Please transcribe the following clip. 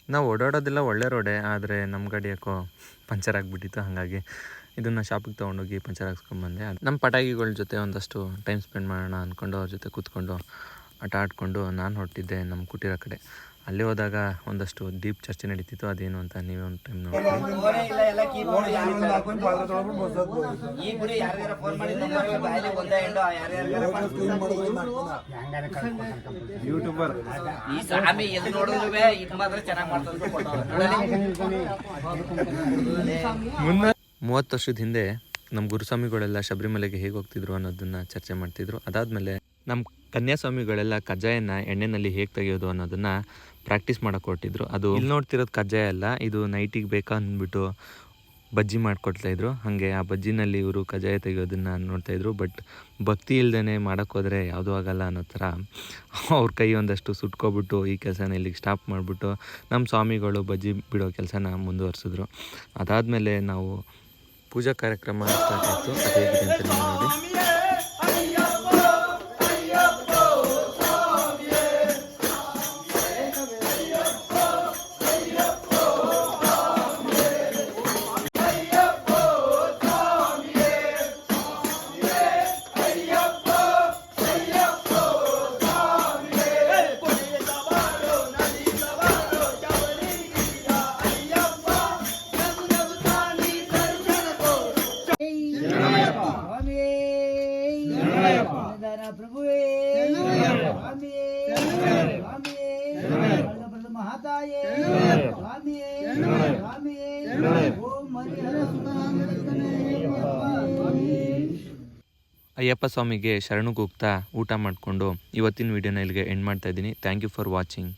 ನಾವು ಓಡಾಡೋದೆಲ್ಲ ಒಳ್ಳೆ ರೋಡೇ, ಆದರೆ ನಮ್ಮ ಗಾಡಿ ಯಾಕೋ ಪಂಚರ್ ಆಗಿಬಿಟ್ಟಿತ್ತು. ಹಾಗಾಗಿ ಇದನ್ನು ಶಾಪಿಗೆ ತೊಗೊಂಡೋಗಿ ಪಂಚರ್ ಹಾಕ್ಸ್ಕೊಂಬಂದೆ. ನಮ್ಮ ಪಟಾಕಿಗಳ ಜೊತೆ ಒಂದಷ್ಟು ಟೈಮ್ ಸ್ಪೆಂಡ್ ಮಾಡೋಣ ಅಂದ್ಕೊಂಡು ಅವ್ರ ಜೊತೆ ಕೂತ್ಕೊಂಡು ಆಟ ಆಡಿಕೊಂಡು ನಾನು ಹೊರಟಿದ್ದೆ ನಮ್ಮ ಕುಟೀರ ಕಡೆ. ಅಲ್ಲಿ ಹೋದಾಗ ಒಂದಷ್ಟು ಡೀಪ್ ಚರ್ಚೆ ನಡೀತಿತ್ತು. ಅದೇನು ಅಂತ ನೀವೇ ಒಂದು ಟೈಮ್ ನೋಡಿ. ಮೂವತ್ತು ವರ್ಷದ ಹಿಂದೆ ನಮ್ಮ ಗುರುಸ್ವಾಮಿಗಳೆಲ್ಲ ಶಬರಿಮಲೆಗೆ ಹೇಗೆ ಹೋಗ್ತಿದ್ರು ಅನ್ನೋದನ್ನ ಚರ್ಚೆ ಮಾಡ್ತಿದ್ರು. ಅದಾದಮೇಲೆ ನಮ್ಮ ಕನ್ಯಾಸ್ವಾಮಿಗಳೆಲ್ಲ ಕಜ್ಜಾಯನ ಎಣ್ಣೆಯಲ್ಲಿ ಹೇಗೆ ತೆಗೆಯೋದು ಅನ್ನೋದನ್ನ ಪ್ರಾಕ್ಟೀಸ್ ಮಾಡೋಕೆ ಹೊರಟಿದ್ರು. ಅದು ಇಲ್ಲಿ ನೋಡ್ತಿರೋದು ಕಜ್ಜಾಯ ಅಲ್ಲ, ಇದು ನೈಟಿಗೆ ಬೇಕಾ ಅಂದ್ಬಿಟ್ಟು ಬಜ್ಜಿ ಮಾಡಿಕೊಡ್ತಾಯಿದ್ರು. ಹಾಗೆ ಆ ಬಜ್ಜಿನಲ್ಲಿ ಇವರು ಕಜ್ಜಾಯ ತೆಗೆಯೋದನ್ನು ನೋಡ್ತಾಯಿದ್ರು. ಬಟ್ ಭಕ್ತಿ ಇಲ್ದೇ ಮಾಡೋಕ್ಕೋದ್ರೆ ಯಾವುದೂ ಆಗಲ್ಲ ಅನ್ನೋ ಥರ ಅವ್ರ ಕೈ ಒಂದಷ್ಟು ಸುಟ್ಕೊಬಿಟ್ಟು ಈ ಕೆಲಸನ ಇಲ್ಲಿಗೆ ಸ್ಟಾಪ್ ಮಾಡಿಬಿಟ್ಟು ನಮ್ಮ ಸ್ವಾಮಿಗಳು ಬಜ್ಜಿ ಬಿಡೋ ಕೆಲಸನ ಮುಂದುವರಿಸಿದ್ರು. ಅದಾದಮೇಲೆ ನಾವು ಪೂಜಾ ಕಾರ್ಯಕ್ರಮ ಸ್ಟಾರ್ಟ್ ಆಯಿತು. ಅದೇಗಿದೆ ಅಂತ ನೀವು ನೋಡಿ. ಅಯ್ಯಪ್ಪ ಸ್ವಾಮಿಗೆ ಶರಣು ಕೂಗ್ತಾ ಊಟ ಮಾಡಿಕೊಂಡು ಇವತ್ತಿನ ವಿಡಿಯೋನ ಇಲ್ಲಿಗೆ ಎಂಡ್ ಮಾಡ್ತಾ ಇದ್ದೀನಿ. Thank you for watching.